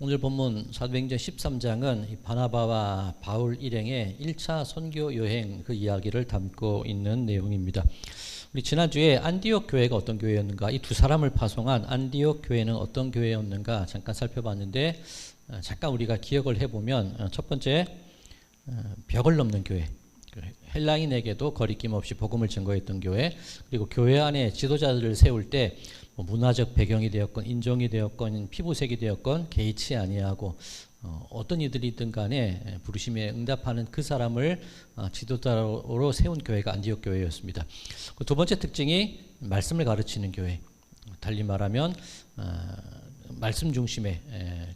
오늘 본문 사도행전 13장은 바나바와 바울 일행의 1차 선교 여행 그 이야기를 담고 있는 내용입니다. 우리 지난주에 안디옥 교회가 어떤 교회였는가, 이 두 사람을 파송한 안디옥 교회는 어떤 교회였는가 잠깐 살펴봤는데, 잠깐 우리가 기억을 해보면 첫 번째, 벽을 넘는 교회, 헬라인에게도 거리낌 없이 복음을 증거했던 교회, 그리고 교회 안에 지도자들을 세울 때 문화적 배경이 되었건 인종이 되었건 피부색이 되었건 개의치 아니하고 어떤 이들이든 간에 부르심에 응답하는 그 사람을 지도자로 세운 교회가 안디옥 교회였습니다. 두 번째 특징이 말씀을 가르치는 교회, 달리 말하면 말씀 중심의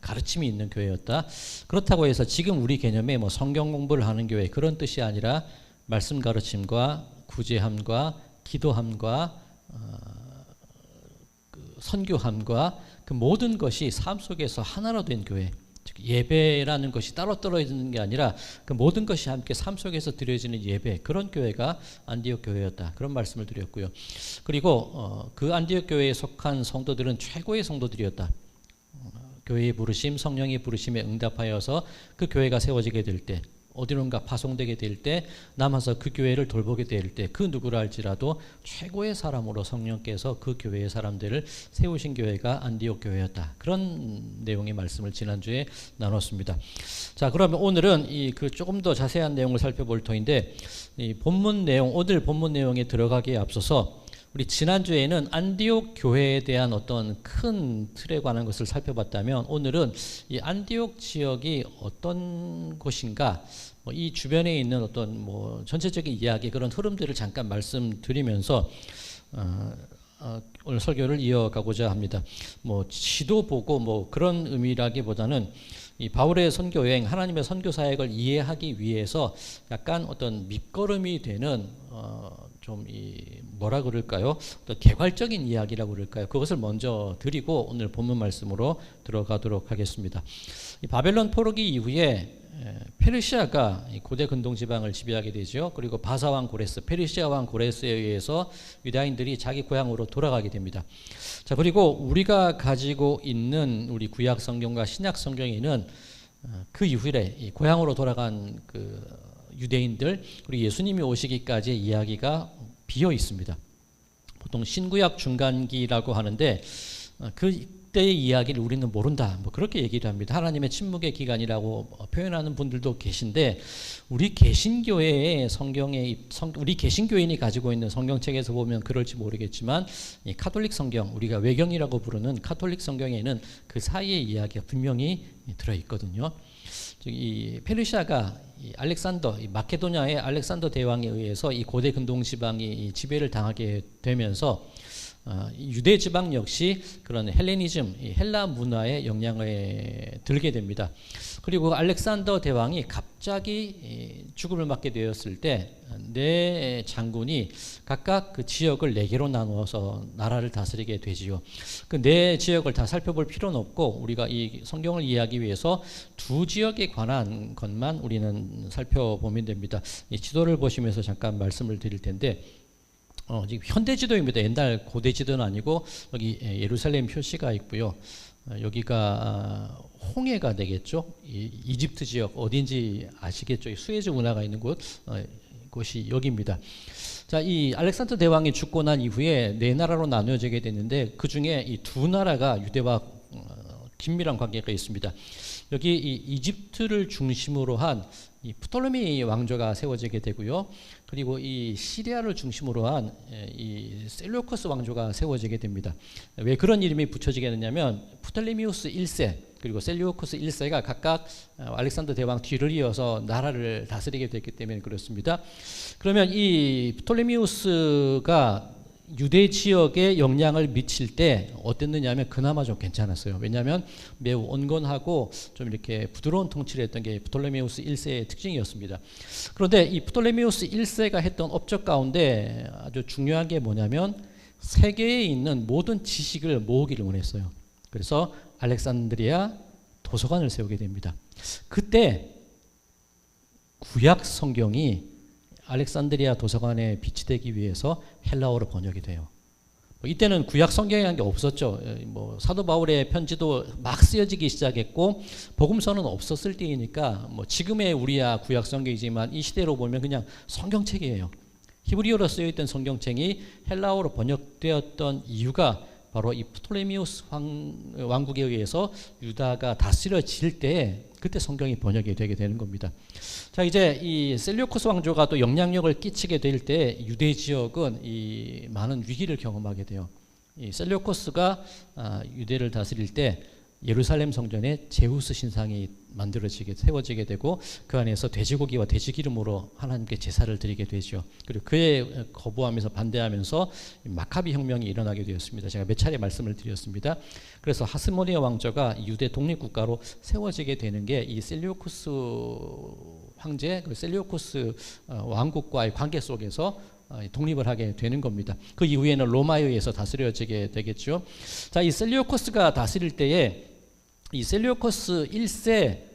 가르침이 있는 교회였다. 그렇다고 해서 지금 우리 개념에 성경 공부를 하는 교회 그런 뜻이 아니라 말씀 가르침과 구제함과 기도함과 선교함과 그 모든 것이 삶 속에서 하나로 된 교회, 즉 예배라는 것이 따로 떨어지는 게 아니라 그 모든 것이 함께 삶 속에서 드려지는 예배, 그런 교회가 안디옥 교회였다, 그런 말씀을 드렸고요. 그리고 그 안디옥 교회에 속한 성도들은 최고의 성도들이었다. 교회의 부르심, 성령의 부르심에 응답하여서 그 교회가 세워지게 될 때, 어디론가 파송되게 될 때, 남아서 그 교회를 돌보게 될 때 그 누구라 할지라도 최고의 사람으로 성령께서 그 교회의 사람들을 세우신 교회가 안디옥 교회였다. 그런 내용의 말씀을 지난주에 나눴습니다. 자, 그러면 오늘은 그 조금 더 자세한 내용을 살펴볼 터인데, 이 본문 내용, 오늘 본문 내용에 들어가기에 앞서서 우리 지난주에는 안디옥 교회에 대한 어떤 큰 틀에 관한 것을 살펴봤다면, 오늘은 이 안디옥 지역이 어떤 곳인가, 이 주변에 있는 어떤 전체적인 이야기, 그런 흐름들을 잠깐 말씀드리면서 오늘 설교를 이어가고자 합니다. 지도 보고 그런 의미라기보다는 이 바울의 선교 여행, 하나님의 선교 사역을 이해하기 위해서 약간 어떤 밑거름이 되는 좀 뭐라 그럴까요? 또 개괄적인 이야기라고 그럴까요? 그것을 먼저 드리고 오늘 본문 말씀으로 들어가도록 하겠습니다. 이 바벨론 포로기 이후에 페르시아가 고대 근동 지방을 지배하게 되죠. 그리고 바사 왕 고레스, 페르시아 왕 고레스에 의해서 유다인들이 자기 고향으로 돌아가게 됩니다. 자, 그리고 우리가 가지고 있는 우리 구약 성경과 신약 성경에는 그 이후에 이 고향으로 돌아간 그 유대인들, 그리고 예수님이 오시기까지의 이야기가 비어 있습니다. 보통 신구약 중간기라고 하는데 그때의 이야기를 우리는 모른다, 그렇게 얘기를 합니다. 하나님의 침묵의 기간이라고 표현하는 분들도 계신데, 우리 개신교회의 우리 개신교인이 가지고 있는 성경책에서 보면 그럴지 모르겠지만, 이 카톨릭 성경, 우리가 외경이라고 부르는 카톨릭 성경에는 그 사이의 이야기가 분명히 들어있거든요. 이 페르시아가 이 알렉산더, 이 마케도냐의 알렉산더 대왕에 의해서 이 고대 근동 지방이 지배를 당하게 되면서 유대 지방 역시 그런 헬레니즘, 헬라 문화의 영향을 들게 됩니다. 그리고 알렉산더 대왕이 갑자기 죽음을 맞게 되었을 때 네 장군이 각각 그 지역을 4개로 나누어서 나라를 다스리게 되지요. 그 네 지역을 다 살펴볼 필요는 없고, 우리가 이 성경을 이해하기 위해서 두 지역에 관한 것만 우리는 살펴보면 됩니다. 이 지도를 보시면서 잠깐 말씀을 드릴 텐데, 지금 현대 지도입니다. 옛날 고대 지도는 아니고 여기 예루살렘 표시가 있고요. 여기가 홍해가 되겠죠. 이집트 지역 어딘지 아시겠죠? 수에즈 운하가 있는 곳이 여기입니다. 자, 이 알렉산더 대왕이 죽고 난 이후에 4나라로 나누어지게 됐는데, 그 중에 이 2나라가 유대와 긴밀한 관계가 있습니다. 여기 이 이집트를 중심으로 한 이 프톨레미 왕조가 세워지게 되고요. 그리고 이 시리아를 중심으로 한 이 셀루커스 왕조가 세워지게 됩니다. 왜 그런 이름이 붙여지게 됐냐면, 프톨레미우스 1세 그리고 셀루커스 1세가 각각 알렉산더 대왕 뒤를 이어서 나라를 다스리게 됐기 때문에 그렇습니다. 그러면 이 프톨레미우스가 유대 지역에 영향을 미칠 때 어땠느냐 하면 그나마 좀 괜찮았어요. 왜냐하면 매우 온건하고 좀 이렇게 부드러운 통치를 했던 게 프톨레미우스 1세의 특징이었습니다. 그런데 이 프톨레미우스 1세가 했던 업적 가운데 아주 중요한 게 뭐냐면, 세계에 있는 모든 지식을 모으기를 원했어요. 그래서 알렉산드리아 도서관을 세우게 됩니다. 그때 구약 성경이 알렉산드리아 도서관에 비치되기 위해서 헬라어로 번역이 돼요. 이때는 구약 성경이라는 게 없었죠. 뭐 사도 바울의 편지도 막 쓰여지기 시작했고 복음서는 없었을 때이니까 뭐 지금의 우리야 구약 성경이지만 이 시대로 보면 그냥 성경책이에요. 히브리어로 쓰여있던 성경책이 헬라어로 번역되었던 이유가 바로 이 프톨레미우스 왕국에 의해서 유다가 다스려질 때 그때 성경이 번역이 되게 되는 겁니다. 자, 이제 이 셀류쿠스 왕조가 또 영향력을 끼치게 될 때 유대 지역은 이 많은 위기를 경험하게 돼요. 이 셀류쿠스가 유대를 다스릴 때 예루살렘 성전에 제우스 신상이 세워지게 되고 그 안에서 돼지고기와 돼지기름으로 하나님께 제사를 드리게 되죠. 그리고 그에 거부하면서 반대하면서 마카비 혁명이 일어나게 되었습니다. 제가 몇 차례 말씀을 드렸습니다. 그래서 하스모니아 왕조가 유대 독립국가로 세워지게 되는 게 이 셀류쿠스 황제, 셀류쿠스 왕국과의 관계 속에서 독립을 하게 되는 겁니다. 그 이후에는 로마에 의해서 다스려지게 되겠죠. 자, 이 셀류쿠스가 다스릴 때에 이 셀류쿠스 1세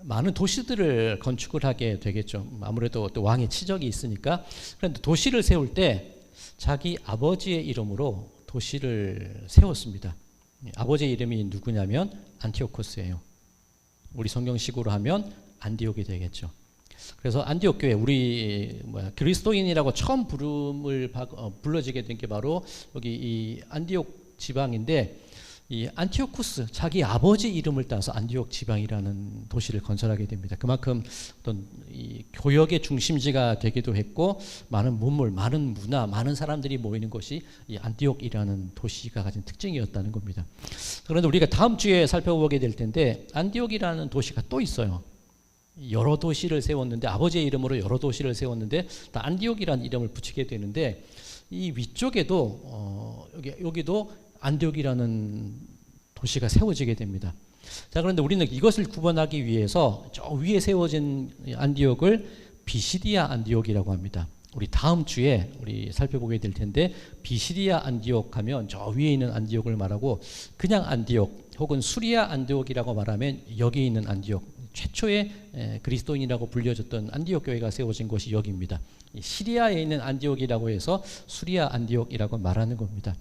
많은 도시들을 건축을 하게 되겠죠. 아무래도 또 왕의 치적이 있으니까. 그런데 도시를 세울 때 자기 아버지의 이름으로 도시를 세웠습니다. 아버지의 이름이 누구냐면 안티오코스예요. 우리 성경식으로 하면 안디옥이 되겠죠. 그래서 안디옥 교회, 우리 그리스도인이라고 처음 불러지게 된 게 바로 여기 이 안디옥 지방인데, 이 안티오쿠스, 자기 아버지 이름을 따서 안디옥 지방이라는 도시를 건설하게 됩니다. 그만큼 어떤 이 교역의 중심지가 되기도 했고, 많은 문물, 많은 문화, 많은 사람들이 모이는 곳이 이 안디옥이라는 도시가 가진 특징이었다는 겁니다. 그런데 우리가 다음 주에 살펴보게 될 텐데, 안디옥이라는 도시가 또 있어요. 여러 도시를 세웠는데, 아버지의 이름으로 여러 도시를 세웠는데 다 안디옥이라는 이름을 붙이게 되는데, 이 위쪽에도 여기도 안디옥이라는 도시가 세워지게 됩니다. 자, 그런데 우리는 이것을 구분하기 위해서 저 위에 세워진 안디옥을 비시디아 안디옥이라고 합니다. 우리 다음 주에 우리 살펴보게 될 텐데, 비시디아 안디옥 하면 저 위에 있는 안디옥을 말하고, 그냥 안디옥 혹은 수리아 안디옥이라고 말하면 여기 있는 안디옥, 최초의 그리스도인이라고 불려졌던 안디옥 교회가 세워진 곳이 여기입니다. 시리아에 있는 안디옥이라고 해서 수리아 안디옥이라고 말하는 겁니다.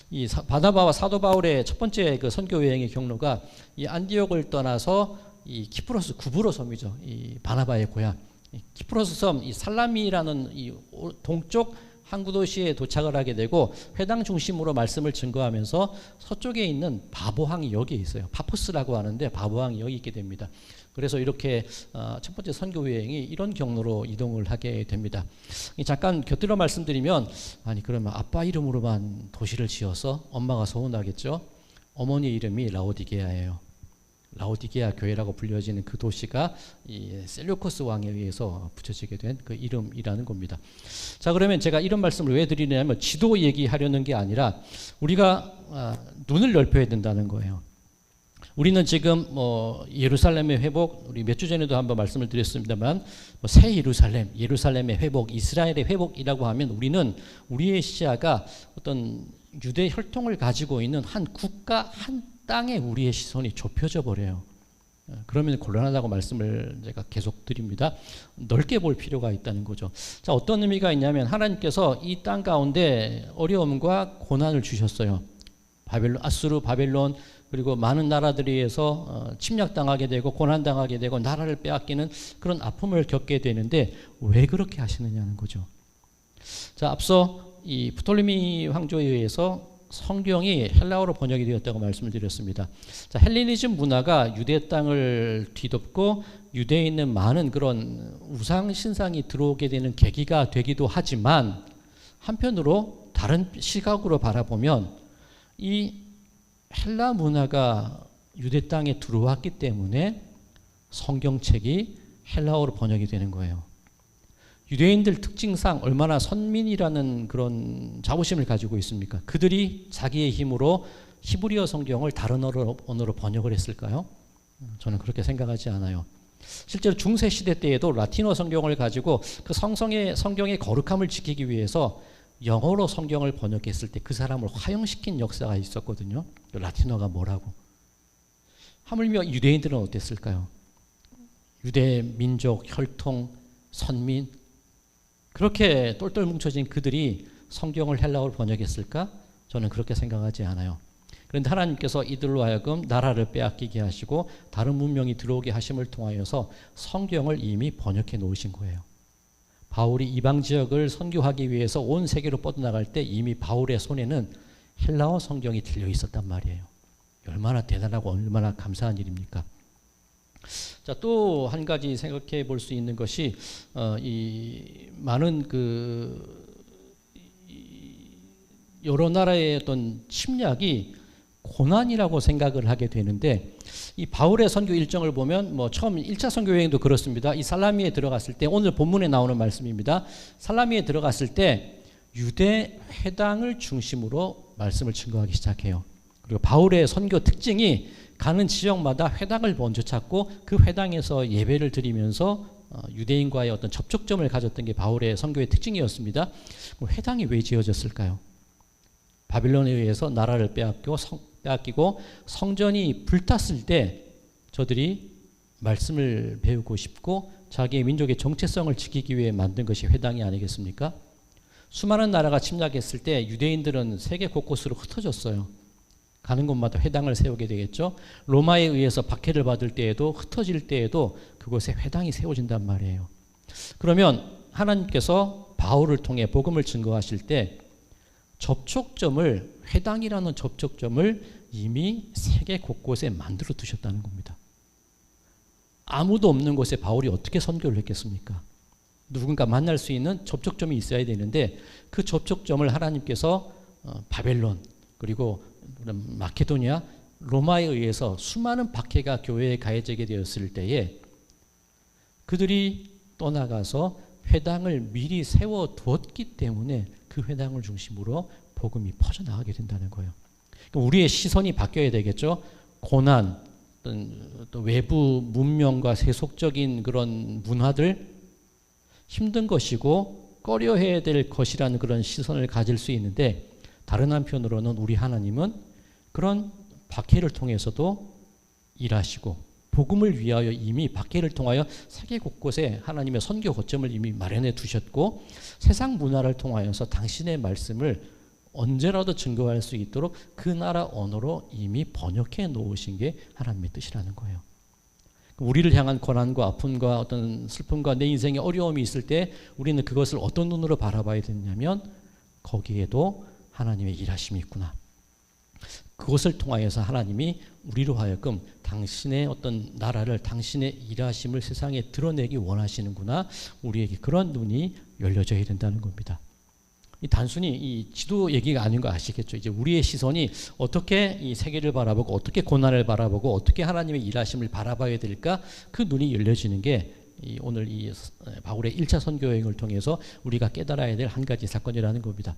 이 바나바와 사도 바울의 첫 번째 그 선교 여행의 경로가 이 안디옥을 떠나서 이 키프로스 구브로 섬이죠. 이 바나바의 고향. 키프로스 섬, 이 살라미라는 이 동쪽 항구 도시에 도착을 하게 되고, 회당 중심으로 말씀을 증거하면서 서쪽에 있는 바보항이 여기에 있어요. 파포스라고 하는데 바보항이 여기 있게 됩니다. 그래서 이렇게 첫 번째 선교 여행이 이런 경로로 이동을 하게 됩니다. 잠깐 곁들여 말씀드리면, 아니 그러면 아빠 이름으로만 도시를 지어서 엄마가 서운하겠죠. 어머니 이름이 라오디게아예요. 라오디게아 교회라고 불려지는 그 도시가 이 셀류코스 왕에 의해서 붙여지게 된 그 이름이라는 겁니다. 자, 그러면 제가 이런 말씀을 왜 드리냐면, 지도 얘기하려는 게 아니라 우리가 눈을 넓혀야 된다는 거예요. 우리는 지금 예루살렘의 회복, 우리 몇 주 전에도 한번 말씀을 드렸습니다만, 새 예루살렘의 회복, 이스라엘의 회복이라고 하면 우리는 우리의 시야가 어떤 유대 혈통을 가지고 있는 한 국가, 한 땅에 우리의 시선이 좁혀져 버려요. 그러면 곤란하다고 말씀을 제가 계속 드립니다. 넓게 볼 필요가 있다는 거죠. 자, 어떤 의미가 있냐면, 하나님께서 이 땅 가운데 어려움과 고난을 주셨어요. 아수르, 바벨론, 그리고 많은 나라들에 의해서 침략당하게 되고 고난당하게 되고 나라를 빼앗기는 그런 아픔을 겪게 되는데, 왜 그렇게 하시느냐는 거죠. 자, 앞서 이 프톨레미 황조에 의해서 성경이 헬라어로 번역이 되었다고 말씀을 드렸습니다. 자, 헬레니즘 문화가 유대 땅을 뒤덮고 유대에 있는 많은 그런 우상 신상이 들어오게 되는 계기가 되기도 하지만, 한편으로 다른 시각으로 바라보면 이 헬라 문화가 유대 땅에 들어왔기 때문에 성경책이 헬라어로 번역이 되는 거예요. 유대인들 특징상 얼마나 선민이라는 그런 자부심을 가지고 있습니까? 그들이 자기의 힘으로 히브리어 성경을 다른 언어로 번역을 했을까요? 저는 그렇게 생각하지 않아요. 실제로 중세 시대 때에도 라틴어 성경을 가지고 그 성경의 거룩함을 지키기 위해서 영어로 성경을 번역했을 때 그 사람을 화형시킨 역사가 있었거든요. 라틴어가 뭐라고. 하물며 유대인들은 어땠을까요? 유대 민족, 혈통, 선민, 그렇게 똘똘 뭉쳐진 그들이 성경을 헬라어로 번역했을까? 저는 그렇게 생각하지 않아요. 그런데 하나님께서 이들로 하여금 나라를 빼앗기게 하시고 다른 문명이 들어오게 하심을 통하여서 성경을 이미 번역해 놓으신 거예요. 바울이 이방 지역을 선교하기 위해서 온 세계로 뻗어나갈 때 이미 바울의 손에는 헬라어 성경이 들려 있었단 말이에요. 얼마나 대단하고 얼마나 감사한 일입니까? 자, 또 한 가지 생각해 볼 수 있는 것이 이 많은 여러 나라의 어떤 침략이 고난이라고 생각을 하게 되는데, 이 바울의 선교 일정을 보면 뭐 처음 1차 선교 여행도 그렇습니다. 이 살라미에 들어갔을 때, 오늘 본문에 나오는 말씀입니다. 살라미에 들어갔을 때 유대 회당을 중심으로 말씀을 증거하기 시작해요. 그리고 바울의 선교 특징이 가는 지역마다 회당을 먼저 찾고 그 회당에서 예배를 드리면서 유대인과의 어떤 접촉점을 가졌던 게 바울의 선교의 특징이었습니다. 회당이 왜 지어졌을까요? 바빌론에 의해서 나라를 빼앗기고 성전이 불탔을 때 저들이 말씀을 배우고 싶고 자기의 민족의 정체성을 지키기 위해 만든 것이 회당이 아니겠습니까? 수많은 나라가 침략했을 때 유대인들은 세계 곳곳으로 흩어졌어요. 가는 곳마다 회당을 세우게 되겠죠. 로마에 의해서 박해를 받을 때에도, 흩어질 때에도 그곳에 회당이 세워진단 말이에요. 그러면 하나님께서 바울을 통해 복음을 증거하실 때 접촉점을, 회당이라는 접촉점을 이미 세계 곳곳에 만들어 두셨다는 겁니다. 아무도 없는 곳에 바울이 어떻게 선교를 했겠습니까? 누군가 만날 수 있는 접촉점이 있어야 되는데 그 접촉점을 하나님께서 바벨론, 그리고 마케도니아, 로마에 의해서 수많은 박해가 교회에 가해지게 되었을 때에 그들이 떠나가서 회당을 미리 세워두었기 때문에 그 회당을 중심으로 복음이 퍼져나가게 된다는 거예요. 우리의 시선이 바뀌어야 되겠죠. 고난, 또 외부 문명과 세속적인 그런 문화들, 힘든 것이고 꺼려해야 될 것이라는 그런 시선을 가질 수 있는데, 다른 한편으로는 우리 하나님은 그런 박해를 통해서도 일하시고 복음을 위하여 이미 박해를 통하여 세계 곳곳에 하나님의 선교 거점을 이미 마련해 두셨고, 세상 문화를 통하여서 당신의 말씀을 언제라도 증거할 수 있도록 그 나라 언어로 이미 번역해 놓으신 게 하나님의 뜻이라는 거예요. 우리를 향한 고난과 아픔과 어떤 슬픔과 내 인생에 어려움이 있을 때 우리는 그것을 어떤 눈으로 바라봐야 되냐면, 거기에도 하나님의 일하심이 있구나. 그것을 통하여서 하나님이 우리로 하여금 당신의 어떤 나라를, 당신의 일하심을 세상에 드러내기 원하시는구나. 우리에게 그런 눈이 열려져야 된다는 겁니다. 단순히 이 지도 얘기가 아닌 거 아시겠죠? 이제 우리의 시선이 어떻게 이 세계를 바라보고 어떻게 고난을 바라보고 어떻게 하나님의 일하심을 바라봐야 될까? 그 눈이 열려지는 게 오늘 이 바울의 1차 선교 여행을 통해서 우리가 깨달아야 될 한 가지 사건이라는 겁니다.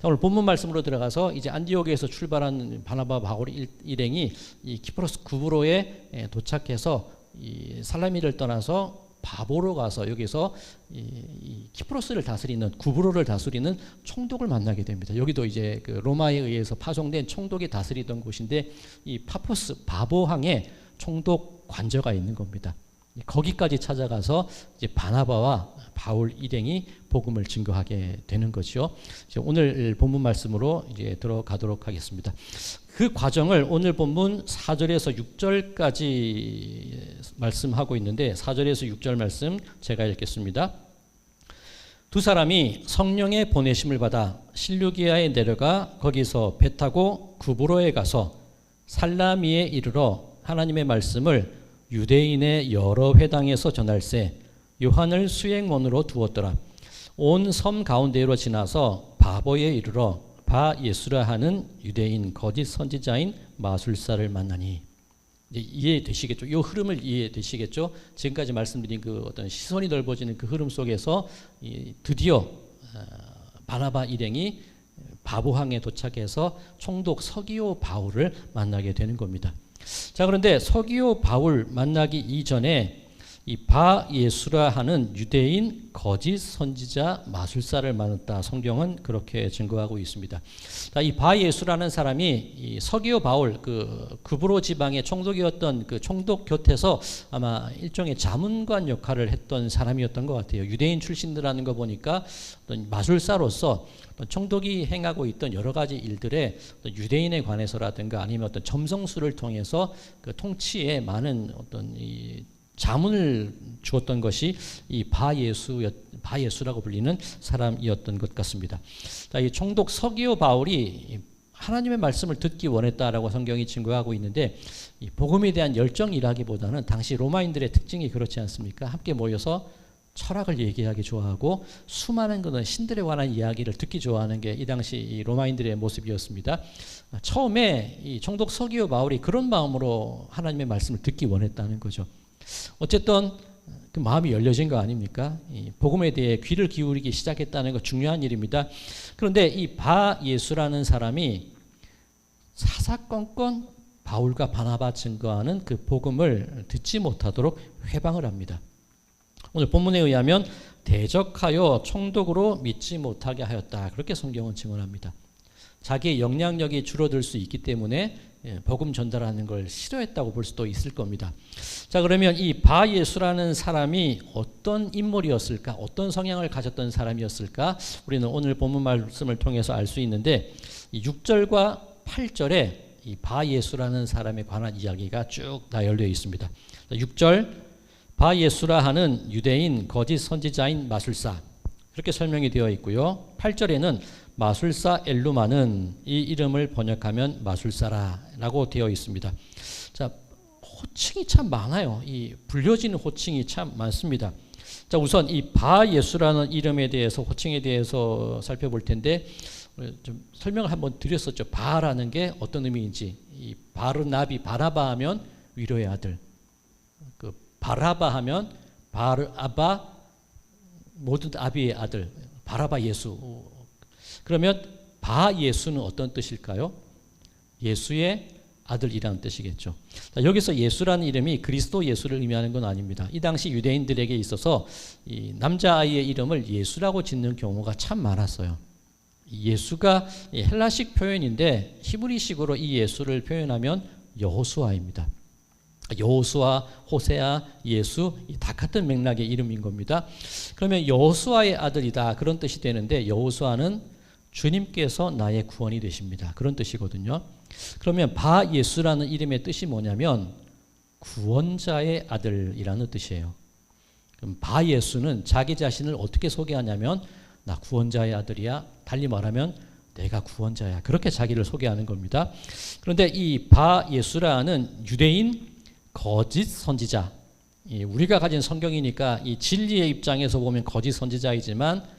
오늘 본문 말씀으로 들어가서 이제 안디옥에서 출발한 바나바 바울 일행이 이 키프로스 구브로에 도착해서 이 살라미를 떠나서 바보로 가서 여기서 이 키프로스를 다스리는, 구브로를 다스리는 총독을 만나게 됩니다. 여기도 이제 그 로마에 의해서 파송된 총독이 다스리던 곳인데, 이 파포스 바보항에 총독 관저가 있는 겁니다. 거기까지 찾아가서 이제 바나바와 바울 일행이 복음을 증거하게 되는 것이죠. 오늘 본문 말씀으로 이제 들어가도록 하겠습니다. 그 과정을 오늘 본문 4절에서 6절까지 말씀하고 있는데, 4절에서 6절 말씀 제가 읽겠습니다. 두 사람이 성령의 보내심을 받아 실루기아에 내려가 거기서 배 타고 구브로에 가서 살라미에 이르러 하나님의 말씀을 유대인의 여러 회당에서 전할세 요한을 수행원으로 두었더라. 온 섬 가운데로 지나서 바보에 이르러 바 예수라 하는 유대인 거짓 선지자인 마술사를 만나니. 이제 이해되시겠죠? 이 흐름을 이해되시겠죠? 지금까지 말씀드린 그 어떤 시선이 넓어지는 그 흐름 속에서 드디어 바나바 일행이 바보항에 도착해서 총독 서기오 바울을 만나게 되는 겁니다. 자, 그런데 서기오 바울 만나기 이전에 이 바 예수라 하는 유대인 거짓 선지자 마술사를 만났다. 성경은 그렇게 증거하고 있습니다. 이 바 예수라는 사람이 이 서기오 바울 그 구브로 지방의 총독이었던 그 총독 곁에서 아마 일종의 자문관 역할을 했던 사람이었던 것 같아요. 유대인 출신들하는 거 보니까 어떤 마술사로서 총독이 행하고 있던 여러 가지 일들에 유대인에 관해서라든가 아니면 어떤 점성술을 통해서 그 통치에 많은 어떤 이 자문을 주었던 것이 이 바예수라고 불리는 사람이었던 것 같습니다. 이 총독 서기오 바울이 하나님의 말씀을 듣기 원했다라고 성경이 증거하고 있는데 이 복음에 대한 열정이라기보다는 당시 로마인들의 특징이 그렇지 않습니까? 함께 모여서 철학을 얘기하기 좋아하고 수많은 그런 신들에 관한 이야기를 듣기 좋아하는 게 이 당시 이 로마인들의 모습이었습니다. 처음에 이 총독 서기오 바울이 그런 마음으로 하나님의 말씀을 듣기 원했다는 거죠. 어쨌든 그 마음이 열려진 거 아닙니까? 이 복음에 대해 귀를 기울이기 시작했다는 거 중요한 일입니다. 그런데 이 바 예수라는 사람이 사사건건 바울과 바나바 증거하는 그 복음을 듣지 못하도록 회방을 합니다. 오늘 본문에 의하면 대적하여 총독으로 믿지 못하게 하였다. 그렇게 성경은 증언합니다. 자기의 영향력이 줄어들 수 있기 때문에 복음 전달하는 걸 싫어했다고 볼 수도 있을 겁니다. 자, 그러면 이 바 예수라는 사람이 어떤 인물이었을까? 어떤 성향을 가졌던 사람이었을까? 우리는 오늘 본문 말씀을 통해서 알 수 있는데 이 6절과 8절에 이 바 예수라는 사람에 관한 이야기가 쭉 나열되어 있습니다. 6절 바 예수라 하는 유대인 거짓 선지자인 마술사 그렇게 설명이 되어 있고요. 8절에는 마술사 엘루마는 이 이름을 번역하면 마술사라고 되어 있습니다. 자, 호칭이 참 많아요. 이 불려지는 호칭이 참 많습니다. 자, 우선 이 바 예수라는 이름에 대해서 호칭에 대해서 살펴볼 텐데 좀 설명을 한번 드렸었죠. 바라는 게 어떤 의미인지. 이 바르나비 바라바 하면 위로의 아들. 그 바라바 하면 바르아바 모든 아비의 아들. 바라바 예수. 그러면 바 예수는 어떤 뜻일까요? 예수의 아들이라는 뜻이겠죠. 자, 여기서 예수라는 이름이 그리스도 예수를 의미하는 건 아닙니다. 이 당시 유대인들에게 있어서 이 남자아이의 이름을 예수라고 짓는 경우가 참 많았어요. 예수가 헬라식 표현인데 히브리식으로 이 예수를 표현하면 여호수아입니다. 여호수아, 호세아, 예수 다 같은 맥락의 이름인 겁니다. 그러면 여호수아의 아들이다 그런 뜻이 되는데 여호수아는 주님께서 나의 구원이 되십니다. 그런 뜻이거든요. 그러면 바 예수라는 이름의 뜻이 뭐냐면 구원자의 아들이라는 뜻이에요. 그럼 바 예수는 자기 자신을 어떻게 소개하냐면 나 구원자의 아들이야. 달리 말하면 내가 구원자야. 그렇게 자기를 소개하는 겁니다. 그런데 이 바 예수라는 유대인 거짓 선지자. 우리가 가진 성경이니까 이 진리의 입장에서 보면 거짓 선지자이지만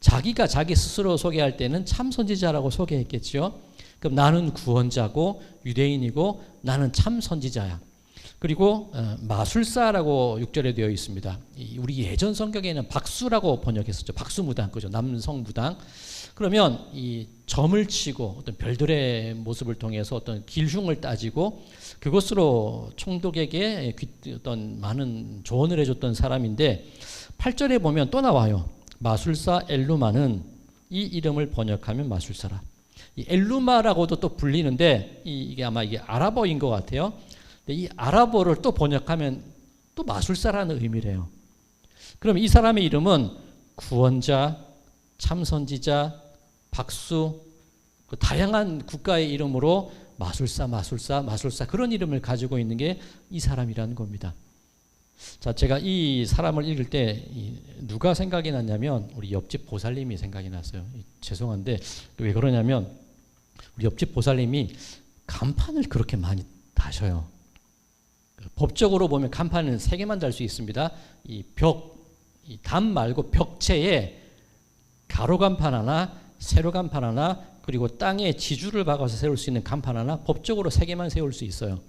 자기가 자기 스스로 소개할 때는 참 선지자라고 소개했겠죠. 그럼 나는 구원자고 유대인이고 나는 참 선지자야. 그리고 마술사라고 6절에 되어 있습니다. 우리 예전 성경에는 박수라고 번역했었죠. 박수무당, 그죠? 남성무당. 그러면 이 점을 치고 어떤 별들의 모습을 통해서 어떤 길흉을 따지고 그것으로 총독에게 어떤 많은 조언을 해줬던 사람인데 8절에 보면 또 나와요. 마술사 엘루마는 이 이름을 번역하면 마술사라. 이 엘루마라고도 또 불리는데 이게 아마 이게 아랍어인 것 같아요. 근데 이 아랍어를 또 번역하면 또 마술사라는 의미래요. 그럼 이 사람의 이름은 구원자, 참선지자, 박수, 다양한 국가의 이름으로 마술사 그런 이름을 가지고 있는 게 이 사람이라는 겁니다. 자, 제가 이 사람을 읽을 때 누가 생각이 났냐면 우리 옆집 보살님이 생각이 났어요. 죄송한데 왜 그러냐면 우리 옆집 보살님이 간판을 그렇게 많이 다셔요. 법적으로 보면 간판은 3개만 달 수 있습니다. 이 담 말고 벽체에 가로 간판 하나, 세로 간판 하나, 그리고 땅에 지주를 박아서 세울 수 있는 간판 하나, 법적으로 3개만 세울 수 있어요.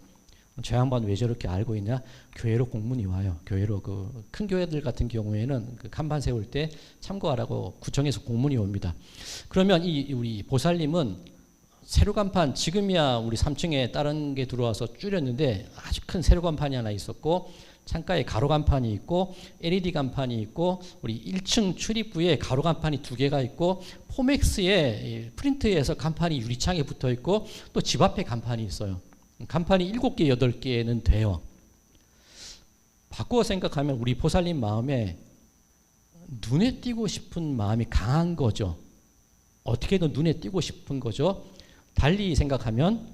저 양반 왜 저렇게 알고 있냐? 교회로 공문이 와요. 교회로 그 큰 교회들 같은 경우에는 그 간판 세울 때 참고하라고 구청에서 공문이 옵니다. 그러면 이 우리 보살님은 세로 간판, 지금이야 우리 3층에 다른 게 들어와서 줄였는데 아주 큰 세로 간판이 하나 있었고, 창가에 가로 간판이 있고, LED 간판이 있고, 우리 1층 출입구에 가로 간판이 2개가 있고, 포맥스에 프린트에서 간판이 유리창에 붙어 있고, 또 집 앞에 간판이 있어요. 간판이 7개, 8개는 돼요. 바꾸어 생각하면 우리 보살님 마음에 눈에 띄고 싶은 마음이 강한 거죠. 어떻게든 눈에 띄고 싶은 거죠. 달리 생각하면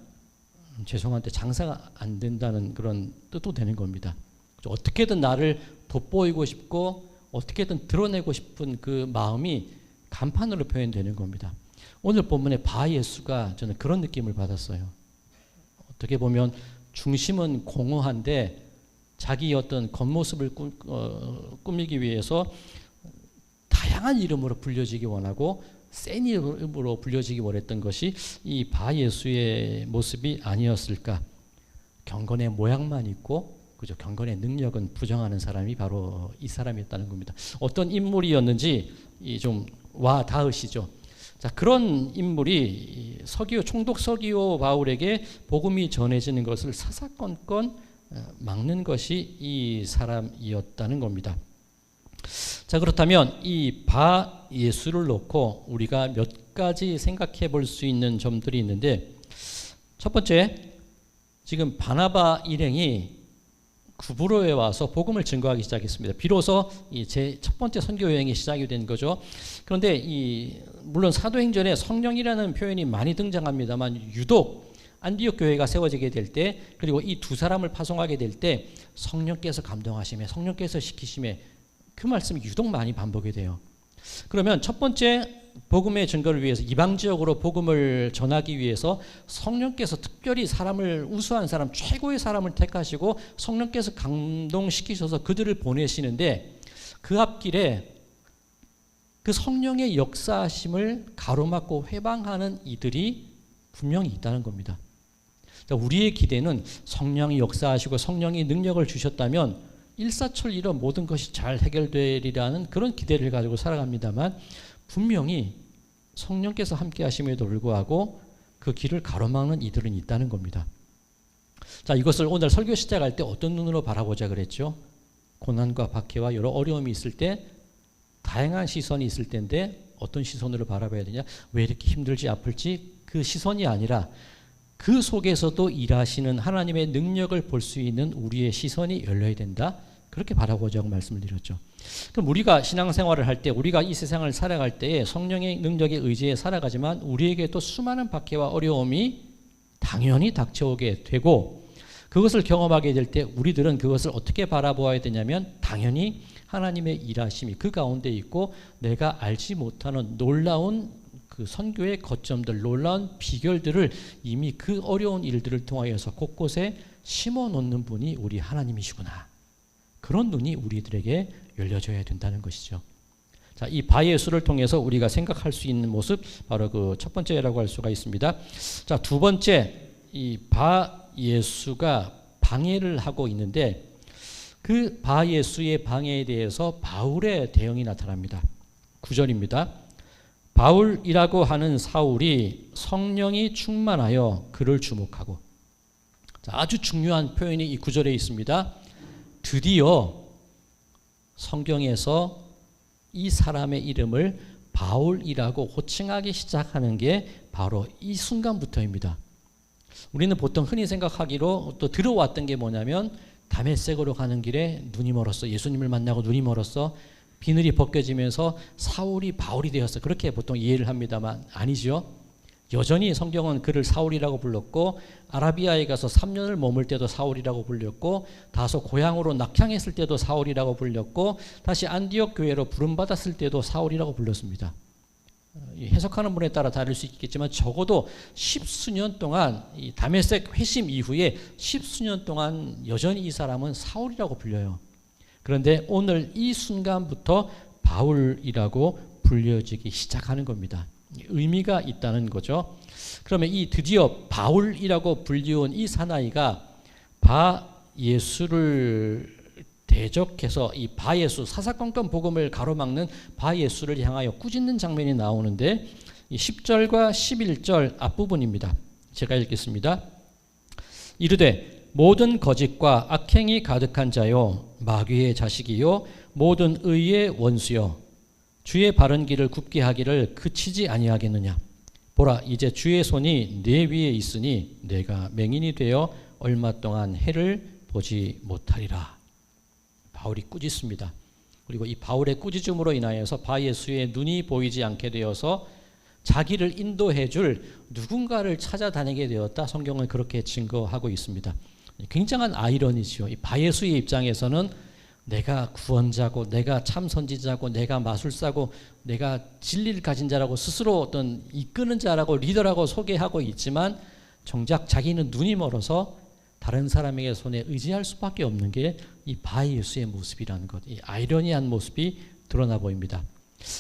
죄송한데 장사가 안 된다는 그런 뜻도 되는 겁니다. 어떻게든 나를 돋보이고 싶고 어떻게든 드러내고 싶은 그 마음이 간판으로 표현되는 겁니다. 오늘 본문의 바 예수가 저는 그런 느낌을 받았어요. 어떻게 보면 중심은 공허한데 자기 어떤 겉모습을 꾸미기 위해서 다양한 이름으로 불려지기 원하고 센 이름으로 불려지기 원했던 것이 이 바 예수의 모습이 아니었을까. 경건의 모양만 있고, 그죠? 경건의 능력은 부정하는 사람이 바로 이 사람이었다는 겁니다. 어떤 인물이었는지 좀 와 닿으시죠? 자, 그런 인물이 총독 서기오 바울에게 복음이 전해지는 것을 사사건건 막는 것이 이 사람이었다는 겁니다. 자, 그렇다면 이 바 예수를 놓고 우리가 몇 가지 생각해 볼 수 있는 점들이 있는데, 첫 번째, 지금 바나바 일행이 구브로에 와서 복음을 증거하기 시작했습니다. 비로소 제 첫 번째 선교 여행이 시작이 된 거죠. 그런데 물론 사도행전에 성령이라는 표현이 많이 등장합니다만, 유독 안디옥 교회가 세워지게 될 때, 그리고 이 두 사람을 파송하게 될 때 성령께서 감동하심에, 성령께서 시키심에, 그 말씀이 유독 많이 반복이 돼요. 그러면 첫 번째 복음의 증거를 위해서, 이방 지역으로 복음을 전하기 위해서 성령께서 특별히 사람을, 우수한 사람, 최고의 사람을 택하시고 성령께서 감동시키셔서 그들을 보내시는데, 그 앞길에 그 성령의 역사하심을 가로막고 회방하는 이들이 분명히 있다는 겁니다. 우리의 기대는 성령이 역사하시고 성령이 능력을 주셨다면 일사천리로 모든 것이 잘 해결되리라는 그런 기대를 가지고 살아갑니다만, 분명히 성령께서 함께 하심에도 불구하고 그 길을 가로막는 이들은 있다는 겁니다. 자, 이것을 오늘 설교 시작할 때 어떤 눈으로 바라보자 그랬죠? 고난과 박해와 여러 어려움이 있을 때 다양한 시선이 있을 텐데 어떤 시선으로 바라봐야 되냐? 왜 이렇게 힘들지, 아플지? 그 시선이 아니라 그 속에서도 일하시는 하나님의 능력을 볼 수 있는 우리의 시선이 열려야 된다. 그렇게 바라보자고 말씀을 드렸죠. 그럼 우리가 신앙생활을 할 때, 우리가 이 세상을 살아갈 때에 성령의 능력에 의지해 살아가지만 우리에게도 수많은 박해와 어려움이 당연히 닥쳐오게 되고, 그것을 경험하게 될 때 우리들은 그것을 어떻게 바라보아야 되냐면, 당연히 하나님의 일하심이 그 가운데 있고 내가 알지 못하는 놀라운 그 선교의 거점들, 놀라운 비결들을 이미 그 어려운 일들을 통하여서 곳곳에 심어 놓는 분이 우리 하나님이시구나. 그런 눈이 우리들에게 열려져야 된다는 것이죠. 자, 이 바 예수를 통해서 우리가 생각할 수 있는 모습, 바로 그 첫 번째라고 할 수가 있습니다. 자, 두 번째, 이 바 예수가 방해를 하고 있는데, 그 바 예수의 방해에 대해서 바울의 대응이 나타납니다. 9절입니다. 바울이라고 하는 사울이 성령이 충만하여 그를 주목하고. 자, 아주 중요한 표현이 이 9절에 있습니다. 드디어 성경에서 이 사람의 이름을 바울이라고 호칭하기 시작하는 게 바로 이 순간부터입니다. 우리는 보통 흔히 생각하기로 또 들어왔던 게 뭐냐면, 다메섹으로 가는 길에 눈이 멀었어. 예수님을 만나고 눈이 멀었어. 비늘이 벗겨지면서 사울이 바울이 되었어. 그렇게 보통 이해를 합니다만 아니죠. 여전히 성경은 그를 사울이라고 불렀고, 아라비아에 가서 3년을 머물 때도 사울이라고 불렸고, 다소 고향으로 낙향했을 때도 사울이라고 불렸고, 다시 안디옥 교회로 부름받았을 때도 사울이라고 불렀습니다. 해석하는 분에 따라 다를 수 있겠지만 적어도 십수년 동안, 이 다메섹 회심 이후에 십수년 동안 여전히 이 사람은 사울이라고 불려요. 그런데 오늘 이 순간부터 바울이라고 불려지기 시작하는 겁니다. 의미가 있다는 거죠. 그러면 이 드디어 바울이라고 불리운 이 사나이가 바 예수를 대적해서, 이 바 예수, 사사건건 복음을 가로막는 바 예수를 향하여 꾸짖는 장면이 나오는데, 이 10절과 11절 앞부분입니다. 제가 읽겠습니다. 이르되 모든 거짓과 악행이 가득한 자요 마귀의 자식이요 모든 의의 원수요 주의 바른 길을 굽게 하기를 그치지 아니하겠느냐. 보라 이제 주의 손이 내 위에 있으니 내가 맹인이 되어 얼마 동안 해를 보지 못하리라. 바울이 꾸짖습니다. 그리고 이 바울의 꾸짖음으로 인하여서 바예수의 눈이 보이지 않게 되어서 자기를 인도해 줄 누군가를 찾아다니게 되었다. 성경은 그렇게 증거하고 있습니다. 굉장한 아이러니지요. 이 바예수의 입장에서는 내가 구원자고 내가 참 선지자고 내가 마술사고 내가 진리를 가진 자라고 스스로 어떤 이끄는 자라고 리더라고 소개하고 있지만 정작 자기는 눈이 멀어서 다른 사람에게 손에 의지할 수밖에 없는 게 이 바예수의 모습이라는 것, 이 아이러니한 모습이 드러나 보입니다.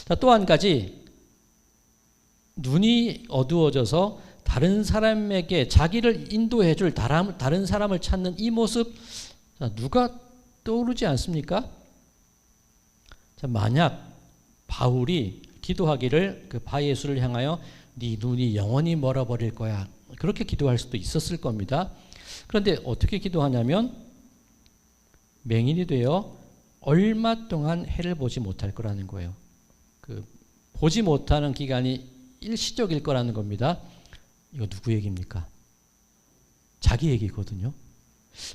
자, 또 한 가지 눈이 어두워져서 다른 사람에게 자기를 인도해 줄 다른 사람을 찾는 이 모습, 자, 누가 떠오르지 않습니까? 자, 만약 바울이 기도하기를 그 바예수를 향하여 네 눈이 영원히 멀어버릴 거야 그렇게 기도할 수도 있었을 겁니다. 그런데 어떻게 기도하냐면 맹인이 되어 얼마 동안 해를 보지 못할 거라는 거예요. 그 보지 못하는 기간이 일시적일 거라는 겁니다. 이거 누구 얘기입니까? 자기 얘기거든요.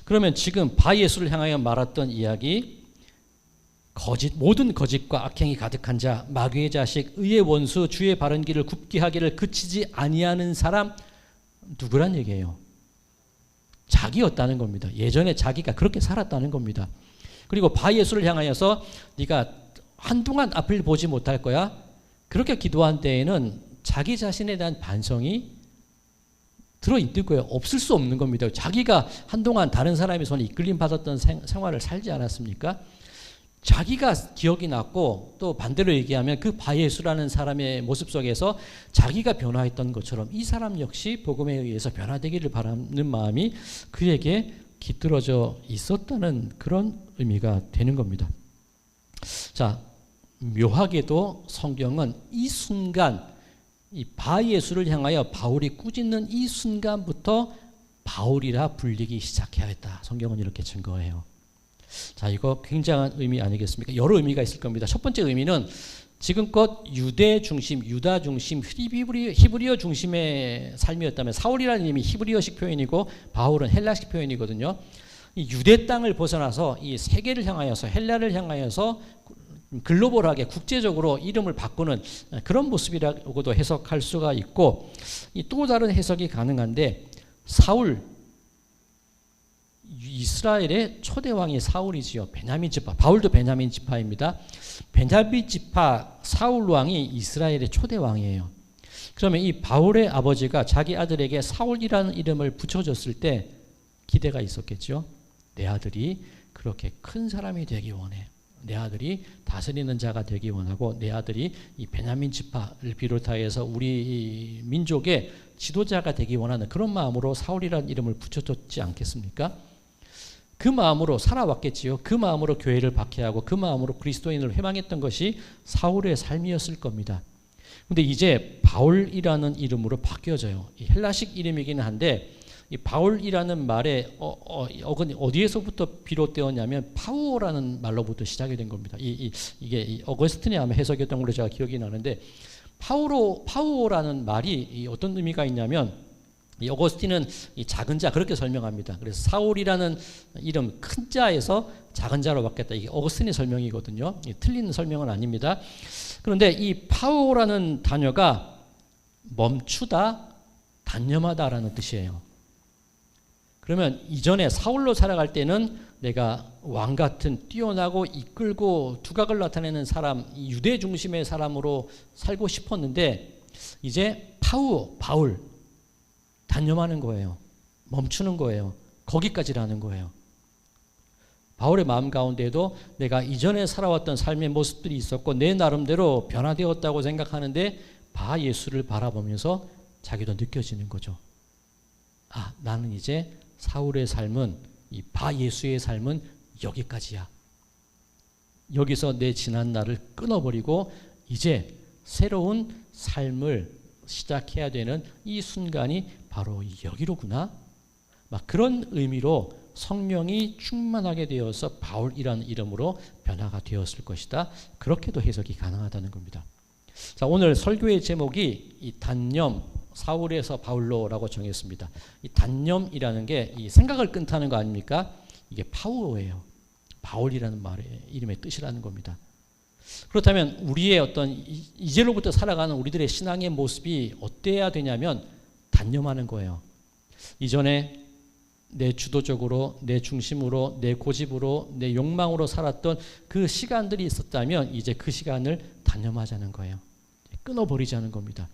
그러면 지금 바예수를 향하여 말했던 이야기, 모든 거짓과 악행이 가득한 자, 마귀의 자식, 의의 원수, 주의 바른 길을 굽게 하기를 그치지 아니하는 사람, 누구란 얘기예요? 자기였다는 겁니다. 예전에 자기가 그렇게 살았다는 겁니다. 그리고 바예수를 향하여서 네가 한동안 앞을 보지 못할 거야. 그렇게 기도한 때에는 자기 자신에 대한 반성이 들어있는 거예요. 없을 수 없는 겁니다. 자기가 한동안 다른 사람의 손에 이끌림 받았던 생활을 살지 않았습니까? 자기가 기억이 났고 또 반대로 얘기하면 그 바예수라는 사람의 모습 속에서 자기가 변화했던 것처럼 이 사람 역시 복음에 의해서 변화되기를 바라는 마음이 그에게 깃들어져 있었다는 그런 의미가 되는 겁니다. 자, 묘하게도 성경은 이 순간 이 바예수를 향하여 바울이 꾸짖는 이 순간부터 바울이라 불리기 시작해야겠다. 성경은 이렇게 증거해요. 자, 이거 굉장한 의미 아니겠습니까? 여러 의미가 있을 겁니다. 첫 번째 의미는 지금껏 유대 중심, 유다 중심, 히브리어 중심의 삶이었다면 사울이라는 이름이 히브리어식 표현이고 바울은 헬라식 표현이거든요. 이 유대 땅을 벗어나서 이 세계를 향하여서 헬라를 향하여서 글로벌하게 국제적으로 이름을 바꾸는 그런 모습이라고도 해석할 수가 있고 또 다른 해석이 가능한데 사울 이스라엘의 초대 왕이 사울이지요. 베냐민 지파. 바울도 베냐민 지파입니다. 베냐민 지파 사울 왕이 이스라엘의 초대 왕이에요. 그러면 이 바울의 아버지가 자기 아들에게 사울이라는 이름을 붙여줬을 때 기대가 있었겠죠. 내 아들이 그렇게 큰 사람이 되기 원해. 내 아들이 다스리는 자가 되기 원하고 내 아들이 이 베냐민 지파를 비롯하여서 우리 민족의 지도자가 되기 원하는 그런 마음으로 사울이라는 이름을 붙여줬지 않겠습니까? 그 마음으로 살아왔겠지요. 그 마음으로 교회를 박해하고 그 마음으로 그리스도인을 회망했던 것이 사울의 삶이었을 겁니다. 그런데 이제 바울이라는 이름으로 바뀌어져요. 이 헬라식 이름이기는 한데 이 바울이라는 말의 어근이 어디에서부터 비롯되었냐면 파우오라는 말로부터 시작이 된 겁니다. 이게 어거스틴이 아마 해석했던 걸로 제가 기억이 나는데 파우오라는 말이 어떤 의미가 있냐면 이 어거스틴은 이 작은 자 그렇게 설명합니다. 그래서 사울이라는 이름 큰 자에서 작은 자로 바뀌었다. 이게 어거스틴의 설명이거든요. 틀린 설명은 아닙니다. 그런데 이 파우오라는 단어가 멈추다, 단념하다라는 뜻이에요. 그러면 이전에 사울로 살아갈 때는 내가 왕 같은 뛰어나고 이끌고 두각을 나타내는 사람, 유대 중심의 사람으로 살고 싶었는데 이제 바울, 단념하는 거예요. 멈추는 거예요. 거기까지라는 거예요. 바울의 마음 가운데에도 내가 이전에 살아왔던 삶의 모습들이 있었고 내 나름대로 변화되었다고 생각하는데 바예수를 바라보면서 자기도 느껴지는 거죠. 아, 나는 이제 사울의 삶은 이 바예수의 삶은 여기까지야. 여기서 내 지난 날을 끊어버리고 이제 새로운 삶을 시작해야 되는 이 순간이 바로 여기로구나. 막 그런 의미로 성령이 충만하게 되어서 바울이라는 이름으로 변화가 되었을 것이다. 그렇게도 해석이 가능하다는 겁니다. 자, 오늘 설교의 제목이 이 단념, 사울에서 바울로라고 정했습니다. 이 단념이라는 게 이 생각을 끊다는 거 아닙니까? 이게 파워예요. 바울이라는 말의 이름의 뜻이라는 겁니다. 그렇다면 우리의 어떤 이제로부터 살아가는 우리들의 신앙의 모습이 어때야 되냐면 단념하는 거예요. 이전에 내 주도적으로, 내 중심으로, 내 고집으로, 내 욕망으로 살았던 그 시간들이 있었다면 이제 그 시간을 단념하자는 거예요. 끊어버리자는 겁니다.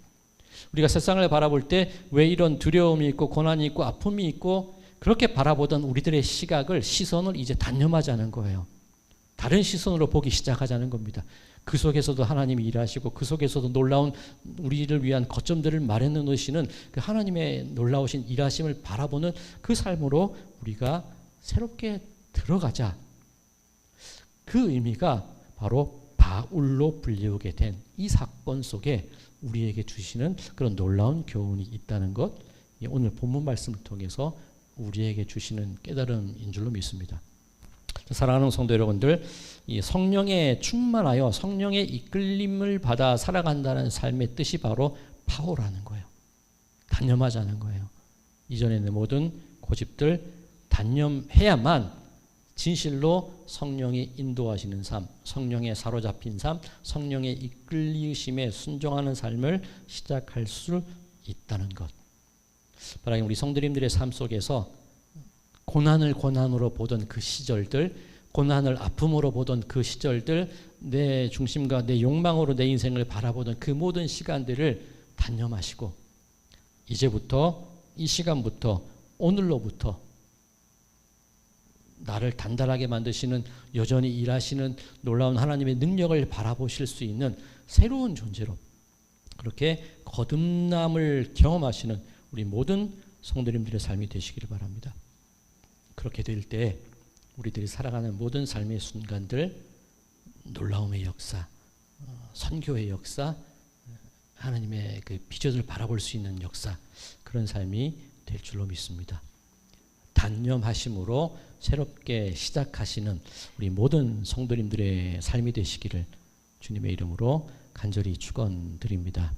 우리가 세상을 바라볼 때 왜 이런 두려움이 있고 고난이 있고 아픔이 있고 그렇게 바라보던 우리들의 시선을 이제 단념하자는 거예요. 다른 시선으로 보기 시작하자는 겁니다. 그 속에서도 하나님이 일하시고 그 속에서도 놀라운 우리를 위한 거점들을 마련해 놓으시는 그 하나님의 놀라우신 일하심을 바라보는 그 삶으로 우리가 새롭게 들어가자. 그 의미가 바로 바울로 불리우게 된 이 사건 속에 우리에게 주시는 그런 놀라운 교훈이 있다는 것, 오늘 본문 말씀을 통해서 우리에게 주시는 깨달음인 줄로 믿습니다. 사랑하는 성도 여러분들, 이 성령에 충만하여 성령의 이끌림을 받아 살아간다는 삶의 뜻이 바로 파워라는 거예요. 단념하자는 거예요. 이전에 내 모든 고집들 단념해야만 진실로 성령이 인도하시는 삶, 성령에 사로잡힌 삶, 성령의 이끌리심에 순종하는 삶을 시작할 수 있다는 것. 바라기 우리 성도님들의 삶 속에서 고난을 고난으로 보던 그 시절들, 고난을 아픔으로 보던 그 시절들, 내 중심과 내 욕망으로 내 인생을 바라보던 그 모든 시간들을 단념하시고 이제부터 이 시간부터 오늘로부터 나를 단단하게 만드시는 여전히 일하시는 놀라운 하나님의 능력을 바라보실 수 있는 새로운 존재로 그렇게 거듭남을 경험하시는 우리 모든 성도님들의 삶이 되시기를 바랍니다. 그렇게 될 때 우리들이 살아가는 모든 삶의 순간들, 놀라움의 역사, 선교의 역사, 하나님의 그 비전을 바라볼 수 있는 역사, 그런 삶이 될 줄로 믿습니다. 단념하심으로 새롭게 시작하시는 우리 모든 성도님들의 삶이 되시기를 주님의 이름으로 간절히 축원드립니다.